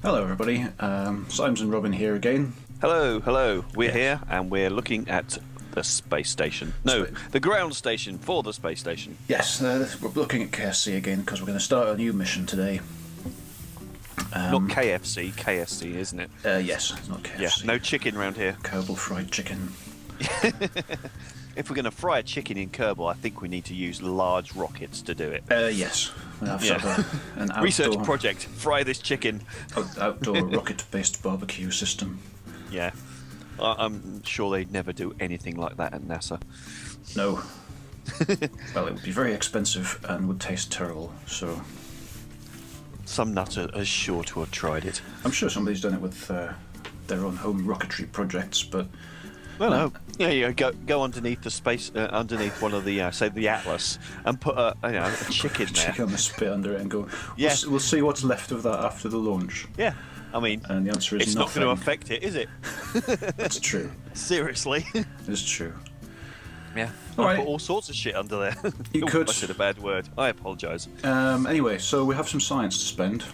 Hello everybody, Symes and Robin here again. Hello, hello. We're here and we're looking at the space station. No, the ground station for the space station. Yes, we're looking at KSC again because we're going to start a new mission today. Not KFC, KSC, isn't it? Yes, it's not KFC. Yeah, no chicken round here. Kerbal fried chicken. If we're going to fry a chicken in Kerbal, I think we need to use large rockets to do it. Yes. We'll have sort of an outdoor, research project, fry this chicken. Outdoor rocket-based barbecue system. Yeah. I'm sure they'd never do anything like that at NASA. No. Well, it would be very expensive and would taste terrible, so... Some nutter is sure to have tried it. I'm sure somebody's done it with their own home rocketry projects, but... Well, no. Yeah, go underneath the space, underneath one of the, say, the Atlas, and put a chicken there. Chicken on the spit under it and go, Yeah. we'll see what's left of that after the launch. Yeah, I mean, And the answer is it's nothing. not going to affect it, is it? That's true. Seriously. It's true. Yeah. All I right. put all sorts of shit under there. You Ooh, could. I said a bad word. I apologise. Anyway, so we have some science to spend.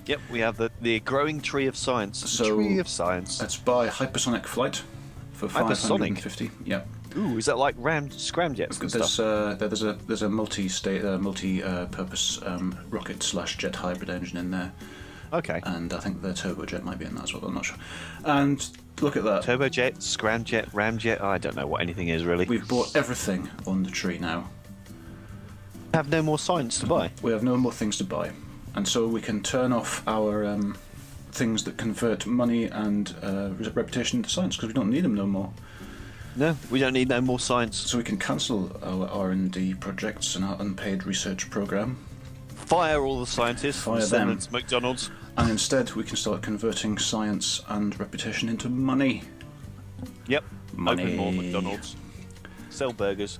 Yep, we have the growing tree of science. So- Tree of science. Let's buy hypersonic flight for Hypersonic? 550. Yeah. Ooh, is that like scramjets and stuff? There's a multi-purpose rocket / jet hybrid engine in there, Okay. and I think the turbojet might be in that as well. I'm not sure. And look at that. Turbojet, scramjet, ramjet. I don't know what anything is really. We've bought everything on the tree now. have no more science to buy. We have no more things to buy, and so we can turn off our things that convert money and reputation into science because we don't need them no more. No, we don't need no more science. So we can cancel our R&D projects and our unpaid research program, Fire all the scientists. Fire and send them. to McDonald's. and instead we can start converting science and reputation into money. Yep. Money. Open more McDonald's. Sell burgers.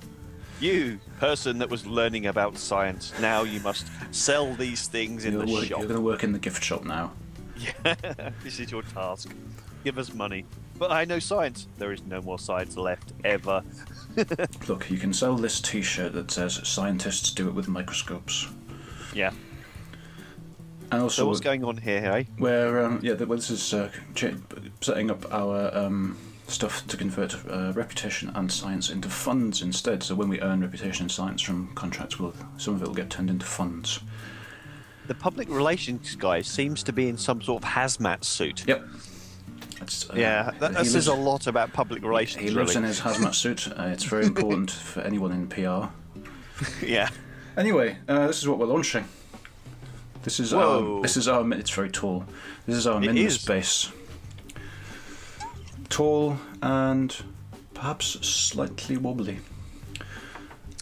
You, person that was learning about science, now you must sell these things in the You're shop. going to work in the gift shop now. Yeah, this is your task. Give us money. But I know science. There is no more science left, ever. Look, you can sell this T-shirt that says "Scientists do it with microscopes." Yeah. And also, So what's going on here, eh? this is setting up our stuff to convert reputation and science into funds instead. So when we earn reputation and science from contracts, some of it will get turned into funds. The public relations guy seems to be in some sort of hazmat suit. Yep. That's, Yeah, that he says a lives- lot about public relations, He lives in really. his hazmat suit. It's very important for anyone in PR. Yeah. Anyway, this is what we're launching. This is Whoa. our. It's very tall. This is our Minmus is. base. Tall and perhaps slightly wobbly.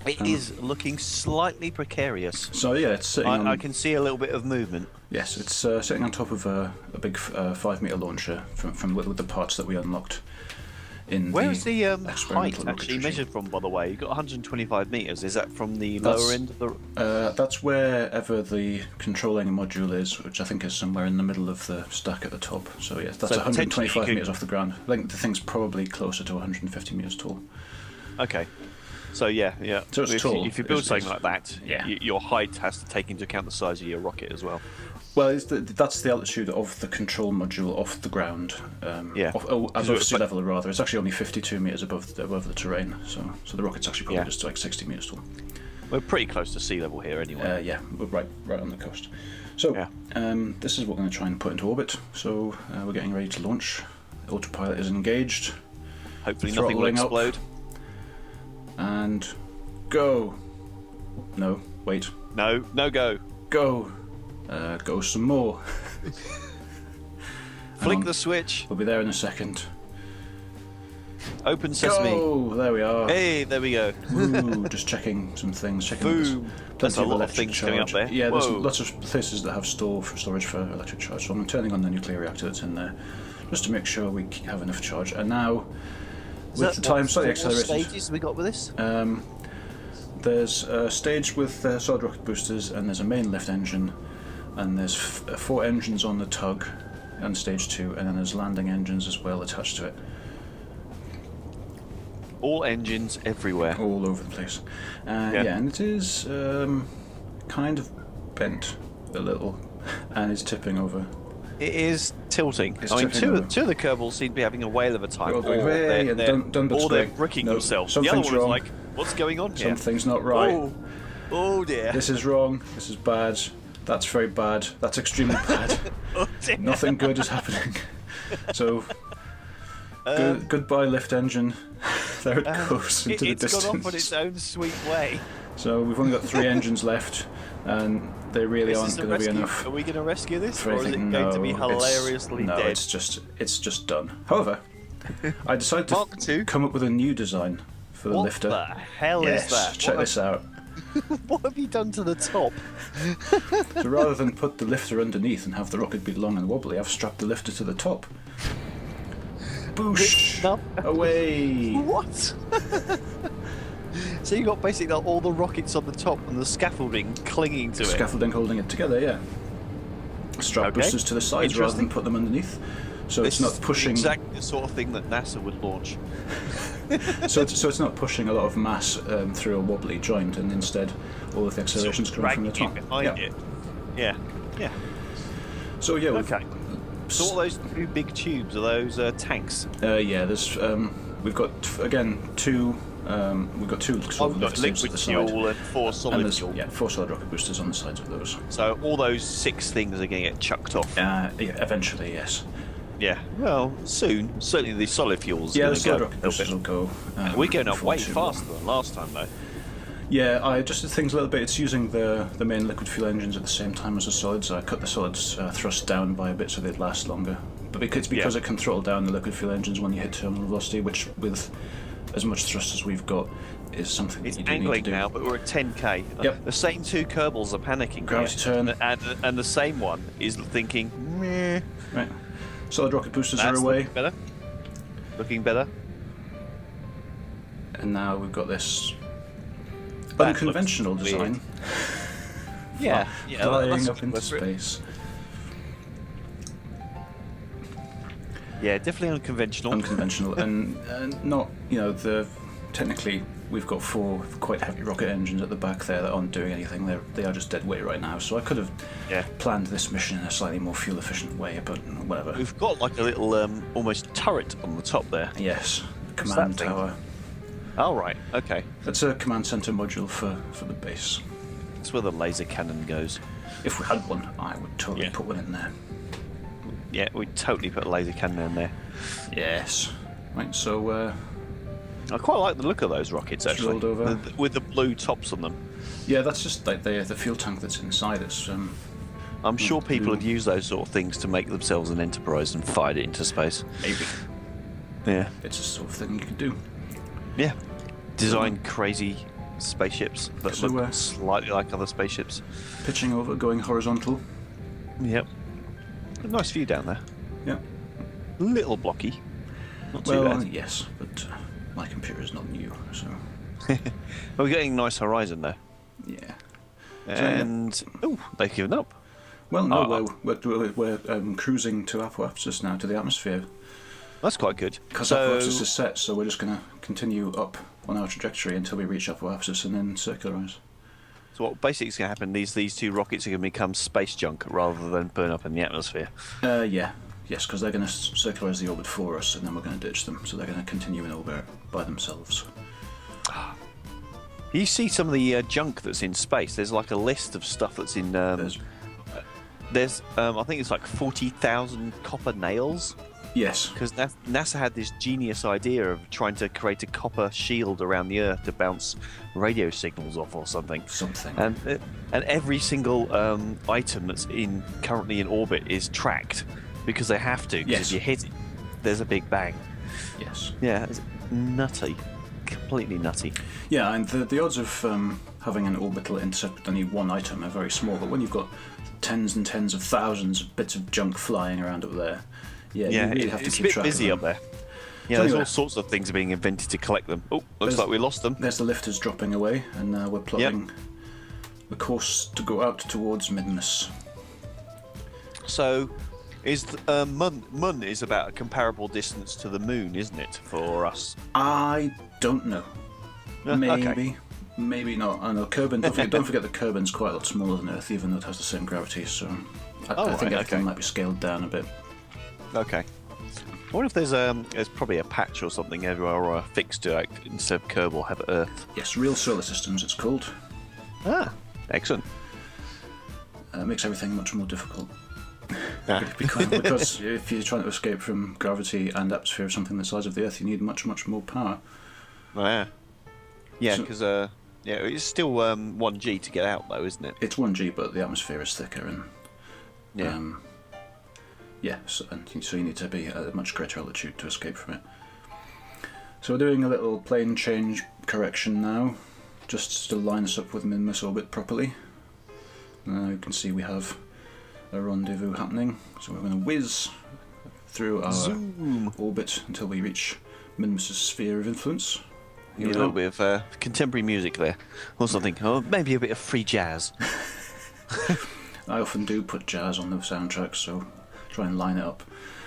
It is looking slightly precarious. So yeah, it's sitting on. I can see a little bit of movement. Yes, it's sitting on top of a big 5-meter launcher from with the parts that we unlocked. Where is the height experimental actually rocketry. measured from, by the way? You've got 125 metres. Is that from the lower end of the... That's wherever the controlling module is, which I think is somewhere in the middle of the stack at the top. So yes, that's So 125 potentially you could- metres off the ground. I think the thing's probably closer to 150 metres tall. Okay. So yeah. So it's if tall. If you build It's- something like that, yeah. your height has to take into account the size of your rocket as well. Well, that's the altitude of the control module off the ground. Yeah. Above sea level, rather. It's actually only 52 metres above the terrain, so the rocket's actually probably Yeah. just like 60 metres tall. We're pretty close to sea level here anyway. Yeah, we're right on the coast. So, Yeah. this is what we're going to try and put into orbit. So, we're getting ready to launch. Autopilot is engaged. Hopefully nothing will throttling up. explode. And go. No, wait. No go. Go. Go some more. Flick the switch. We'll be there in a second. Open sesame. Go! There we are. Hey, there we go. Ooh, just checking some things. Checking Boom. That's a plenty lot of electric things coming up charge. there. Yeah, there's Whoa. lots of places that have storage for electric charge. So I'm turning on the nuclear reactor that's in there, just to make sure we have enough charge. And now, with the time slightly What accelerated, stages we got with this? there's a stage with solid rocket boosters, and there's a main lift engine, and there's 4 engines on the tug, on stage 2, and then there's landing engines as well attached to it. All engines everywhere. All over the place. Yeah. Yeah, and it is kind of bent a little, and it's tipping over. It is tilting. It's I mean, tipping over. two of the Kerbals seem to be having a whale of a time. They're all going, "Hey," and they're bricking no, themselves. The other something's one is wrong. like, what's going on here? Something's not right. Oh dear. This is wrong. This is bad. That's very bad. That's extremely bad. Oh dear. Nothing good is happening. So, goodbye lift engine. There it goes into the distance. It's gone off on its own sweet way. So we've only got 3 engines left, and they really aren't going to be enough. Are we going to rescue this, for or is it anything. going to be No, hilariously no, dead? it's just done. However, I decided to Mark II? come up with a new design for the What lifter. the hell Yes, is that? check this out. What have you done to the top? So rather than put the lifter underneath and have the rocket be long and wobbly, I've strapped the lifter to the top. Boosh! No. Away! What? So you got basically all the rockets on the top and the scaffolding clinging to it. Scaffolding holding it together, yeah. Strap Okay. boosters to the sides rather than put them underneath. So This it's not is pushing. exactly the sort of thing that NASA would launch. So it's not pushing a lot of mass through a wobbly joint, and instead all of the acceleration's coming from the dragging top. it behind Yeah. it. Yeah. Yeah. So yeah. Okay. So all those two big tubes are those tanks? Yeah. There's we've got again two. We've got two sort of got lift tubes at liquid the side. fuel and 4 And solid there's fuel. 4 solid rocket boosters on the sides of those. So all those 6 things are going to get chucked off. Yeah, eventually, yes. Yeah. Well, soon. Certainly the solid fuels. Yeah, are the gonna solid go rocket boosters will go. We're going up before way too faster long. than last time, though. Yeah, I adjusted things a little bit. It's using the main liquid fuel engines at the same time as the solids. I cut the solids thrust down by a bit so they'd last longer. But because it can throttle down the liquid fuel engines when you hit terminal velocity, which with as much thrust as we've got is something It's that you do need to angling do. now, but we're at 10k. Yep. The same 2 Kerbals are panicking. Gravity here. turn. And the same one is thinking, meh. Right. Solid rocket boosters That's are away, looking better. Looking better. and now we've got this That unconventional looks weird. design Yeah. flying that's up into that's it. space. Yeah, definitely unconventional. Unconventional, and not, technically we've got 4 quite heavy rocket engines at the back there that aren't doing anything. They are just dead weight right now. So I could have Yeah. planned this mission in a slightly more fuel efficient way, but whatever. We've got like a little almost turret on the top there. Yes, that command thing? tower. Oh, right. Okay. That's a command center module for the base. That's where the laser cannon goes. If we had one, I would totally Yeah. put one in there. Yeah, we totally put a laser cannon in there. Yes. Right, so I quite like the look of those rockets, It's actually. rolled over. With the blue tops on them. yeah, that's just like the fuel tank that's inside. It's I'm sure people blue. have used those sort of things to make themselves an enterprise and fired it into space. maybe Yeah. it's a sort of thing you could do. Yeah. Design crazy spaceships that So, look slightly like other spaceships. Pitching over, going horizontal. Yep. A nice view down there. Yeah. Little blocky. Not too Well, bad. yes, but my computer is not new, so We're getting a nice horizon there. yeah. And oh, they've given up. Well, no, Oh, we're cruising to apoapsis now, to the atmosphere. That's quite good. Because So apoapsis is set, so we're just going to continue up on our trajectory until we reach apoapsis and then circularize. So what basically is going to happen? These 2 rockets are going to become space junk rather than burn up in the atmosphere. Yes, because they're going to circularize the orbit for us, and then we're going to ditch them, so they're going to continue in orbit by themselves. You see some of the junk that's in space. There's like a list of stuff that's in. There's I think it's like 40,000 copper nails. Yes. Because NASA had this genius idea of trying to create a copper shield around the Earth to bounce radio signals off or something. And every single item that's currently in orbit is tracked because they have to. Because if you hit it, there's a big bang. Yes. Yeah, it's nutty, completely nutty. Yeah, and the odds of having an orbital intercept with only one item are very small, but when you've got tens and tens of thousands of bits of junk flying around up there, you really have to it's keep a bit track busy of up them. there. Yeah, So there's anyway. all sorts of things being invented to collect them. Oh, looks like we lost them. There's the lifters dropping away, and we're plotting the course to go out towards Minmus. So, is Mun is about a comparable distance to the moon, isn't it, for us? I don't know. Maybe. Okay. Maybe not. I know Kerbin. Don't forget that Kerbin's quite a lot smaller than Earth, even though it has the same gravity. So I think everything might be scaled down a bit. Okay. I wonder if there's probably a patch or something everywhere fixed to instead of Kerbal have Earth. Yes, real solar systems it's called. Ah, excellent. It makes everything much more difficult. because if you're trying to escape from gravity and atmosphere of something the size of the Earth, you need much, much more power. Oh, yeah. Yeah, because it's still 1G to get out, though, isn't it? It's 1G, but the atmosphere is thicker, and so you need to be at a much greater altitude to escape from it. So we're doing a little plane change correction now, just to line us up with Minmus orbit properly. Now you can see we have a rendezvous happening, so we're going to whiz through our orbit until we reach Minmus's sphere of influence. You need a little bit of contemporary music there, or something, or maybe a bit of free jazz. I often do put jazz on the soundtrack, so try and line it up.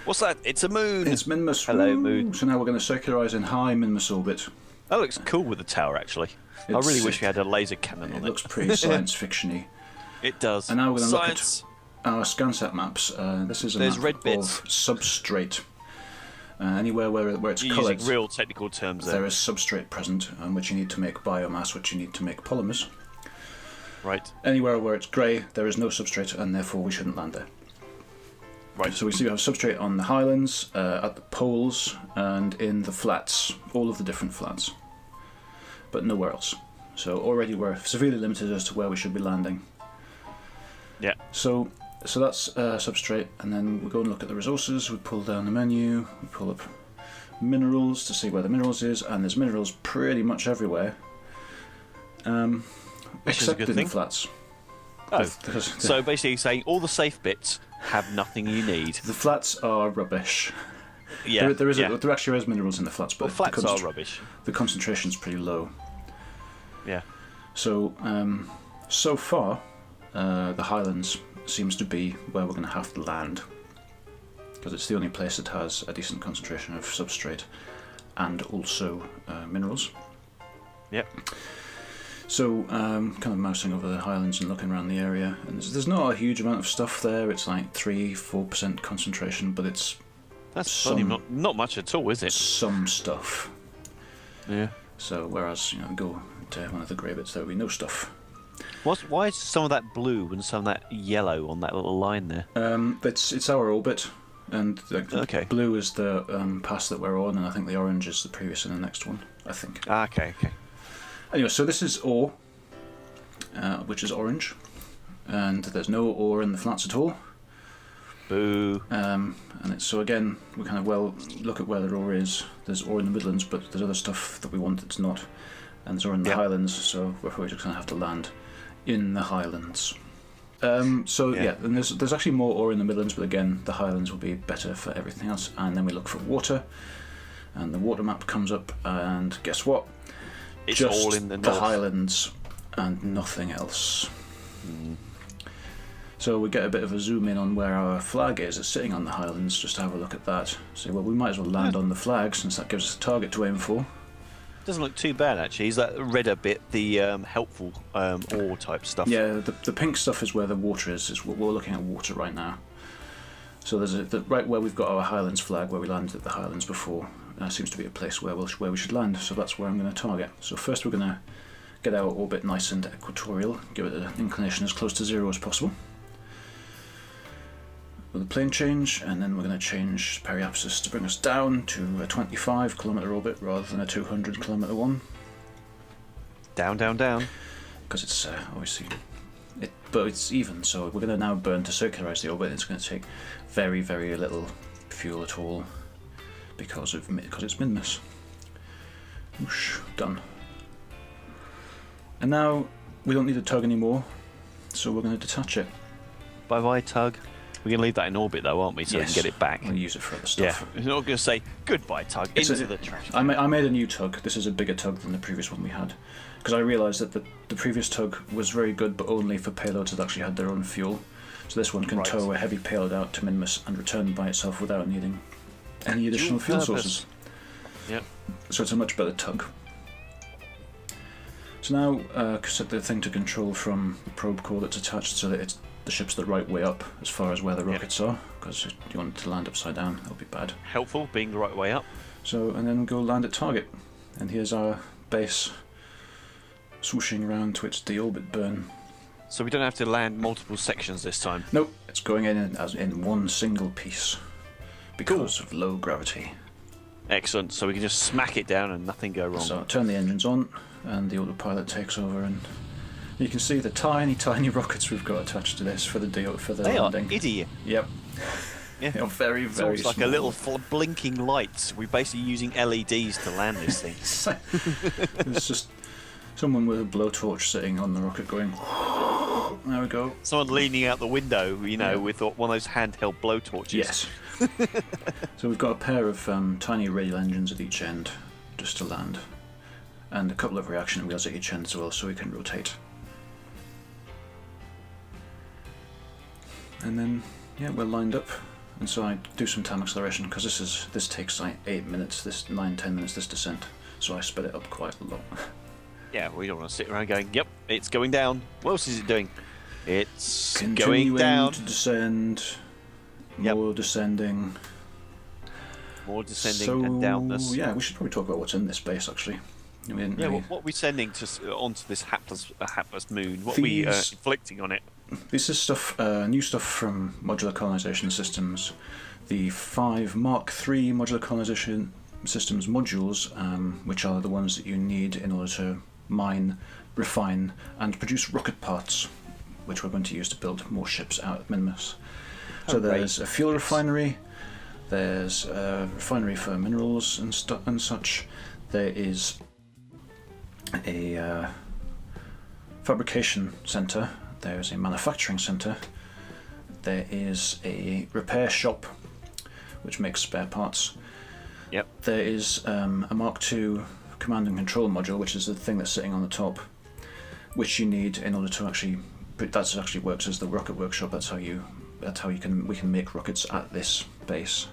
What's that? It's a moon! It's Minmus. Hello, moon. So now we're going to circularise in high Minmus orbit. That looks cool with the tower, actually. I really wish we had a laser cannon on it. It looks pretty science fiction-y. It does. And now we're going to look at our ScanSat maps. This is a map red bits. of substrate. Anywhere where it's coloured, using real technical terms there is substrate present, which you need to make biomass, which you need to make polymers. Right. Anywhere where it's grey, there is no substrate, and therefore we shouldn't land there. Right. So we see we have substrate on the highlands, at the poles, and in the flats, all of the different flats, but nowhere else. So already we're severely limited as to where we should be landing. Yeah. So that's substrate, and then we go and look at the resources. We pull down the menu, we pull up minerals to see where the minerals is, and there's minerals pretty much everywhere, except in the flats. Oh, so basically saying all the safe bits have nothing you need. The flats are rubbish. Yeah, there actually is minerals in the flats, but flats are rubbish. The concentration's pretty low. Yeah. So so far, the Highlands seems to be where we're going to have to land, because it's the only place that has a decent concentration of substrate and also minerals. Yep. So kind of mousing over the Highlands and looking around the area, and there's not a huge amount of stuff there. It's like 3-4% concentration, but that's not much at all, is it? Some stuff. Yeah. So whereas go to one of the grey bits, there will be no stuff. Why is some of that blue and some of that yellow on that little line there? It's our orbit, and okay. Blue is the pass that we're on, and I think the orange is the previous and the next one. I think. Okay. Anyway, so this is ore, which is orange, and there's no ore in the flats at all. Boo. And so again, we kind of look at where the ore is. There's ore in the Midlands, but there's other stuff that we want that's not, and there's ore in the Highlands. So we're probably just going to have to land in the Highlands. And there's actually more ore in the Midlands, but again, the Highlands will be better for everything else. And then we look for water, and the water map comes up, and guess what? It's just all in the north. Highlands and nothing else. So we get a bit of a zoom in on where our flag is. It's sitting on the Highlands. Just have a look at that. So we might as well land on the flag, since that gives us a target to aim for. Doesn't look too bad actually. Is that redder bit the helpful ore type stuff? Yeah, the pink stuff is where the water is. We're looking at water right now. So there's right where we've got our Highlands flag, where we landed at the Highlands before. Seems to be a place where we should land. So that's where I'm going to target. So first we're going to get our orbit nice and equatorial, give it an inclination as close to 0 as possible. With a plane change, and then we're going to change periapsis to bring us down to a 25-kilometre orbit rather than a 200-kilometre one. Down. Because it's obviously, but it's even. So we're going to now burn to circularise the orbit. It's going to take very, very little fuel at all because it's Minmus. Whoosh, done. And now we don't need a tug anymore, so we're going to detach it. Bye tug. We're going to leave that in orbit though, aren't we, so we can get it back? We'll use it for other stuff. Yeah, we're not going to say goodbye tug into the trash. I made a new tug. This is a bigger tug than the previous one we had, because I realised that the previous tug was very good, but only for payloads that actually had their own fuel. So this one can tow a heavy payload out to Minmus and return by itself without needing any additional fuel sources. Yep. So it's a much better tug. So now set the thing to control from the probe core that's attached, so that the ship's the right way up as far as where the rockets are, because if you want it to land upside down, that'll be bad. Helpful, being the right way up. So, and then go land at target. And here's our base swooshing around to its deorbit burn. So we don't have to land multiple sections this time? Nope, it's going in as in one single piece because of low gravity. Excellent, so we can just smack it down and nothing go wrong. So turn the engines on and the autopilot takes over, and you can see the tiny, tiny rockets we've got attached to this for the landing. They are idiot. Yep. Yeah. They are very, It's very almost like small. a little blinking lights. We're basically using LEDs to land this thing. It's just someone with a blowtorch sitting on the rocket going, there we go. Someone leaning out the window, with one of those handheld blowtorches. Yes. So we've got a pair of tiny radial engines at each end just to land, and a couple of reaction wheels at each end as well, so we can rotate. And then, yeah, we're lined up, and so I do some time acceleration because this takes like 8 minutes, this 9-10 minutes, this descent, so I sped it up quite a lot. Yeah, we don't want to sit around going, yep, it's going down. What else is it doing? It's Continuing going down. to descend, more descending. More descending and downness. Yeah, we should probably talk about what's in this base actually. What are we sending onto this hapless moon? What are we inflicting on it? This is stuff, new stuff from Modular Colonization Systems. The 5 Mark III Modular Colonization Systems modules, which are the ones that you need in order to mine, refine, and produce rocket parts, which we're going to use to build more ships out of Minmus. So there's a fuel refinery, there's a refinery for minerals and such. There is a fabrication centre. There's a manufacturing centre. There is a repair shop, which makes spare parts. Yep. There is a Mark II command and control module, which is the thing that's sitting on the top, which you need in order to actually. That actually works as the rocket workshop. That's how we can make rockets at this base.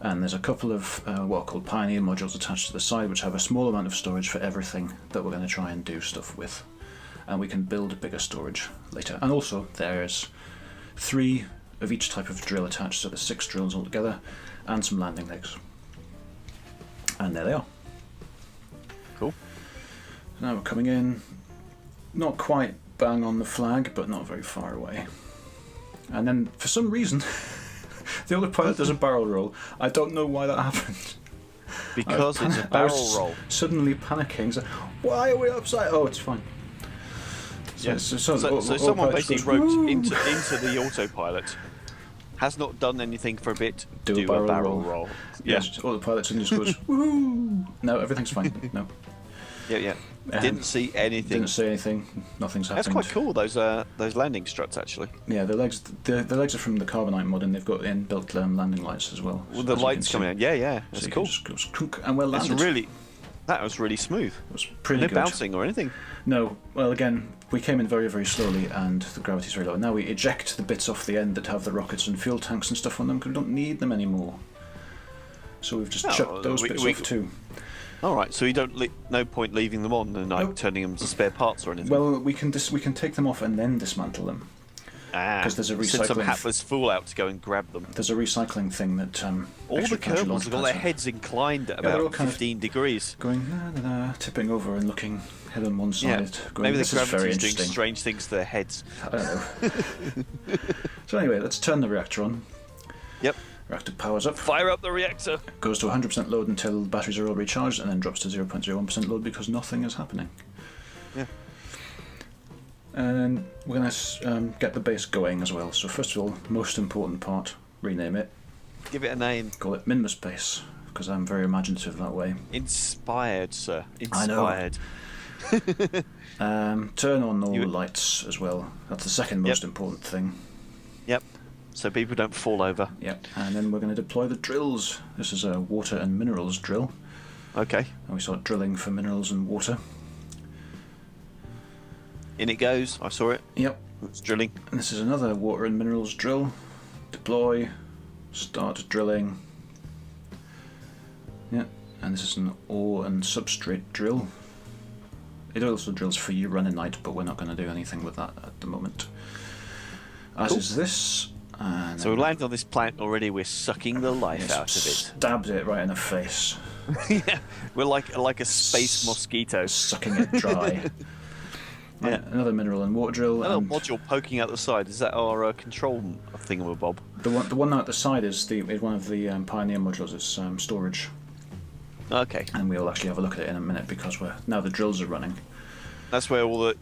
And there's a couple of what are called Pioneer modules attached to the side, which have a small amount of storage for everything that we're going to try and do stuff with. And we can build bigger storage later. And also there's 3 of each type of drill attached, so there's 6 drills altogether, and some landing legs. And there they are. Cool. So now we're coming in, not quite bang on the flag, but not very far away. And then, for some reason, the autopilot does a barrel roll. I don't know why that happened. Because it's a I barrel was roll. Suddenly panicking. So, why are we upside? Oh, it's fine. So someone basically wrote into the autopilot, has not done anything for a bit, do a barrel roll. Yes, autopilot suddenly just goes, woohoo! No, everything's fine. No. Yeah. Didn't see anything. Didn't see anything. Nothing's happened. That's quite cool. Those landing struts actually. Yeah, the legs are from the Carbonite mod, and they've got inbuilt landing lights as well. Well, the lights coming out. Yeah. That's cool. Just goes clunk, and we're landed. That was really smooth. It was pretty good. No bouncing or anything. No. Well, again, we came in very, very slowly, and the gravity's very low. Now we eject the bits off the end that have the rockets and fuel tanks and stuff on them because we don't need them anymore. So we've just chucked those bits off too. All right, so you don't no point leaving them on and turning them to spare parts or anything. Well, we can take them off and then dismantle them. Because there's a recycling. Send some hapless fool out to go and grab them. There's a recycling thing that. All the Kerbals have got their heads inclined at about 15 degrees. Going tipping over and looking head on one side. Going, maybe the gravity's doing interesting. strange things to their heads. I don't know. So anyway, let's turn the reactor on. Yep. Reactor powers up. Fire up the reactor. Goes to 100% load until the batteries are all recharged, and then drops to 0.01% load because nothing is happening. Yeah. And we're going to get the base going as well. So first of all, most important part, rename it. Give it a name. Call it Minmus Base, because I'm very imaginative that way. Inspired, sir. Inspired. I know. Turn on all the lights as well. That's the second most important thing. Yep. So people don't fall over. Yep. And then we're going to deploy the drills. This is a water and minerals drill. Okay. And we start drilling for minerals and water. In it goes. I saw it. Yep. It's drilling. And this is another water and minerals drill. Deploy. Start drilling. Yep. And this is an ore and substrate drill. It also drills for uranite, but we're not going to do anything with that at the moment. Cool. is this. And So we landed on this planet already. We're sucking the life out of it. Stabbed it right in the face. Yeah, we're like a space mosquito. Sucking it dry. Yeah. Another mineral and water drill. Another And module poking out the side. Is that our control thingamabob? the one out the side is one of the Pioneer modules. It's storage. Okay. And we'll actually have a look at it in a minute because now the drills are running. That's where all the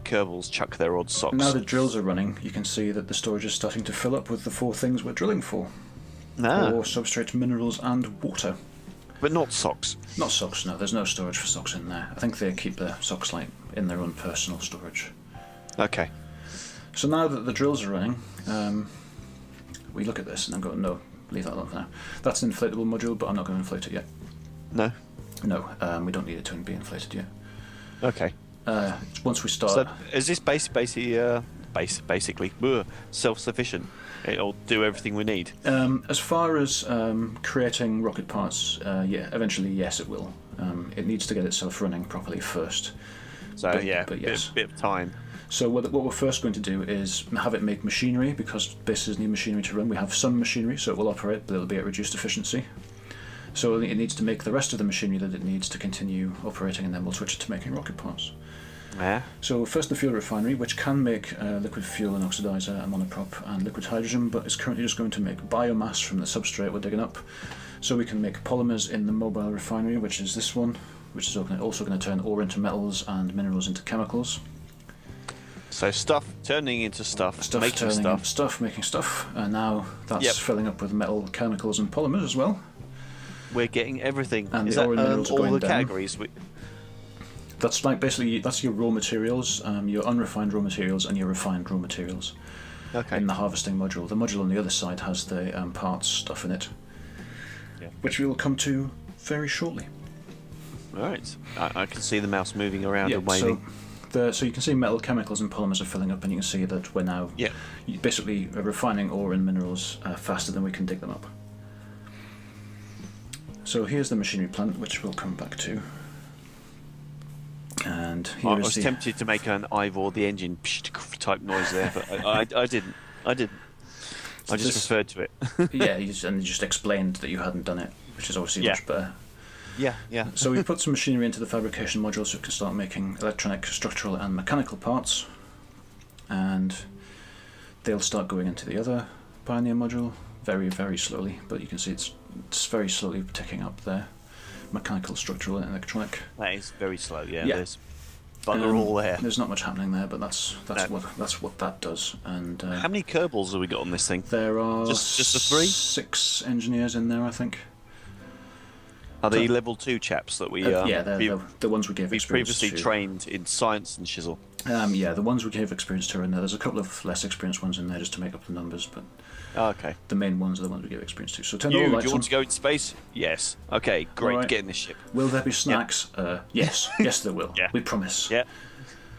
Kerbals chuck their odd socks. Now the drills are running, you can see that the storage is starting to fill up with the 4 things we're drilling for. For substrate, minerals, and water. But not socks. Not socks, no. There's no storage for socks in there. I think they keep their socks in their own personal storage. Okay. So now that the drills are running, we look at this and I'm going, no, leave that alone for now. That's an inflatable module, but I'm not going to inflate it yet. No. No, we don't need it to be inflated yet. Okay. Once we start... So is this basically self-sufficient? It'll do everything we need? As far as creating rocket parts, eventually yes it will. It needs to get itself running properly first. So but yes. bit of time. So what we're first going to do is have it make machinery, because bases need machinery to run. We have some machinery, so it will operate, but it'll be at reduced efficiency. So it needs to make the rest of the machinery that it needs to continue operating, and then we'll switch it to making rocket parts. Yeah. So first the fuel refinery, which can make liquid fuel, an oxidizer, a monoprop, and liquid hydrogen, but is currently just going to make biomass from the substrate we're digging up. So we can make polymers in the mobile refinery, which is this one, which is also going to turn ore into metals and minerals into chemicals. So stuff turning into stuff, making stuff. Making stuff, and now that's filling up with metal, chemicals, and polymers as well. We're getting everything. And is the that ore and minerals are going all the down. categories? That's that's your raw materials, your unrefined raw materials, and your refined raw materials. Okay. In the harvesting module. The module on the other side has the parts stuff in it, which we will come to very shortly. All right. I can see the mouse moving around and waving. So you can see metal, chemicals, and polymers are filling up, and you can see that we're now basically refining ore and minerals faster than we can dig them up. So here's the machinery plant, which we'll come back to. And here I was tempted to make an Ivor the engine type noise there, but I didn't. I just referred to it. You just explained that you hadn't done it, which is obviously much better. Yeah. So we put some machinery into the fabrication module so we can start making electronic, structural, and mechanical parts, and they'll start going into the other Pioneer module very, very slowly. But you can see it's very slowly ticking up there. Mechanical, structural, and electronic. That is very slow. There's bugger all there. There's not much happening there, but that's what that does. And how many Kerbals have we got on this thing? There are just the 3? 6 engineers in there, I think. Are they level 2 chaps that we? They're the ones we gave experience previously to. trained in science and shizzle. The ones we gave experience to are in there. There's a couple of less experienced ones in there just to make up the numbers, but okay. The main ones are the ones we gave experience to. So turn all the lights lights do you want on. to go into space? Yes. Okay, great. Right. Get in this ship. Will there be snacks? Yes. Yes, there will. Yeah. We promise. Yeah.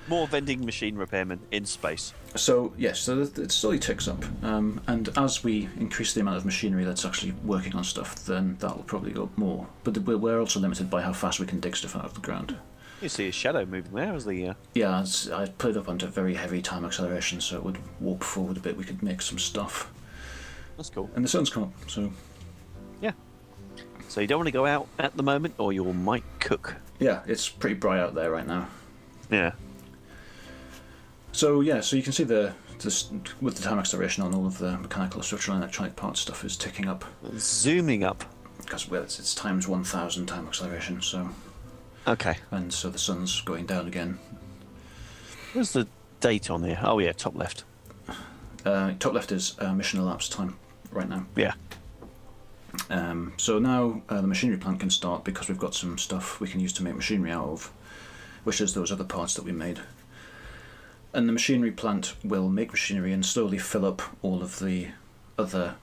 More vending machine repairmen in space. So yes, so it slowly ticks up, and as we increase the amount of machinery that's actually working on stuff, then that will probably go up more. But we're also limited by how fast we can dig stuff out of the ground. You see a shadow moving there as the. Yeah, I put it up onto very heavy time acceleration, so it would warp forward a bit. We could make some stuff. That's cool. And the sun's come up, so. Yeah. So you don't want to go out at the moment, or you might cook. Yeah, it's pretty bright out there right now. Yeah. So you can see with the time acceleration on all of the mechanical, structural, and electronic parts stuff is ticking up. Zooming up. Because it's times 1,000 time acceleration, so. Okay. And so the sun's going down again. Where's the date on here? Oh yeah, top left. Top left is mission elapsed time right now. Yeah. So now the machinery plant can start because we've got some stuff we can use to make machinery out of, which is those other parts that we made. And the machinery plant will make machinery and slowly fill up all of the other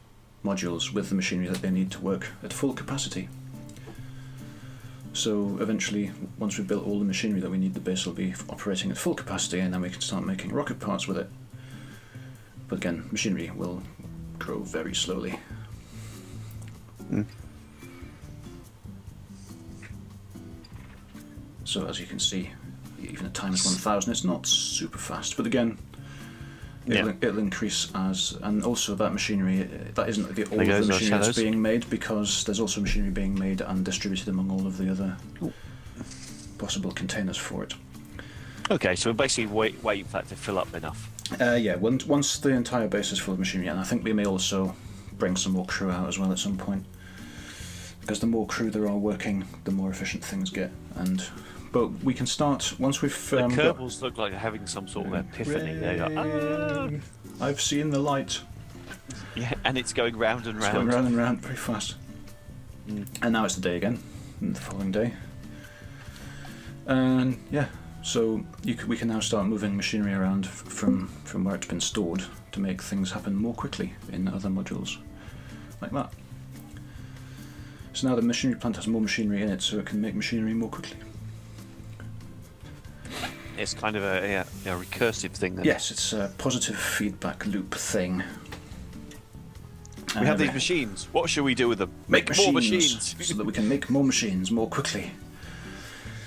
modules with the machinery that they need to work at full capacity. So eventually, once we've built all the machinery that we need, the base will be operating at full capacity, and then we can start making rocket parts with it. But again, machinery will grow very slowly. So as you can see, even at times 1,000, it's not super fast. But again, It'll increase as, and also that machinery, that isn't all of the machinery that's being made, because there's also machinery being made and distributed among all of the other possible containers for it. Okay, so we're basically waiting for that to fill up enough. Once the entire base is full of machinery, and I think we may also bring some more crew out as well at some point, because the more crew there are working, the more efficient things get. But we can start once we've. The Kerbals look like they're having some sort of epiphany. They go, I've seen the light. Yeah, and it's going round and round. It's going round and round very fast. And now it's the day again, and the following day. And yeah, so we can now start moving machinery around from where it's been stored to make things happen more quickly in other modules, like that. So now the machinery plant has more machinery in it, so it can make machinery more quickly. It's kind of a recursive thing then. Yes, it's a positive feedback loop thing. We have these machines. What should we do with them? Make more machines! So that we can make more machines more quickly.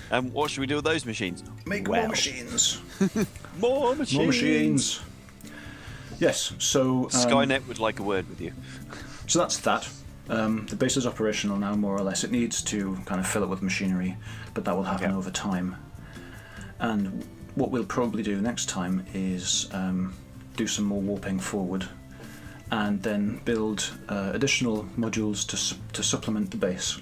And what should we do with those machines? Make more machines. More machines! More machines. Yes, so... Skynet would like a word with you. So that's that. The base is operational now, more or less. It needs to kind of fill it with machinery, but that will happen over time. And what we'll probably do next time is do some more warping forward, and then build additional modules to supplement the base.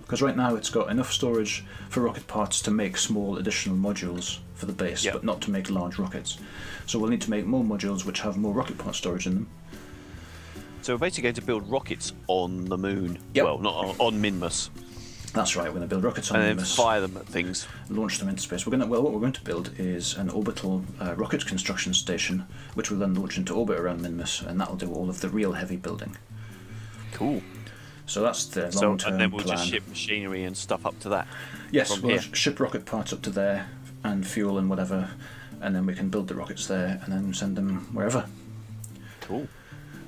Because right now it's got enough storage for rocket parts to make small additional modules for the base, but not to make large rockets. So we'll need to make more modules which have more rocket part storage in them. So we're basically going to build rockets on the moon. Yep. Well, not on Minmus. That's right. We're going to build rockets on Minmus. Minmus. And then fire them at things. Launch them into space. What we're going to build is an orbital rocket construction station, which will then launch into orbit around Minmus, and that'll do all of the real heavy building. Cool. So that's the long-term plan. And then we'll just ship machinery and stuff up to that. Yes, we'll ship rocket parts up to there, and fuel and whatever, and then we can build the rockets there and then send them wherever. Cool.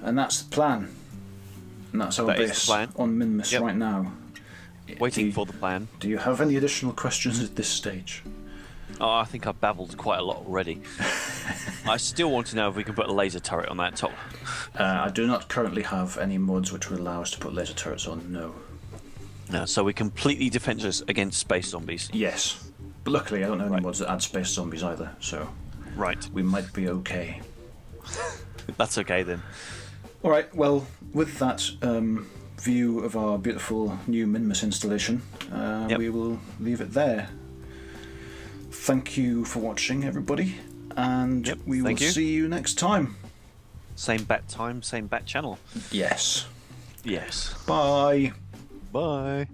And that's the plan. And that's our base on Minmus right now. Waiting for the plan. Do you have any additional questions at this stage? Oh, I think I've babbled quite a lot already. I still want to know if we can put a laser turret on that top. I do not currently have any mods which would allow us to put laser turrets on, no. No, so we're completely defenseless against space zombies. Yes. But luckily I don't know any mods that add space zombies either, so we might be okay. That's okay then. Alright, well, with that view of our beautiful new Minmus installation, we will leave it there. Thank you for watching, everybody, and we will see you next time. Same bat time, same bat channel. Yes. Yes. Bye. Bye.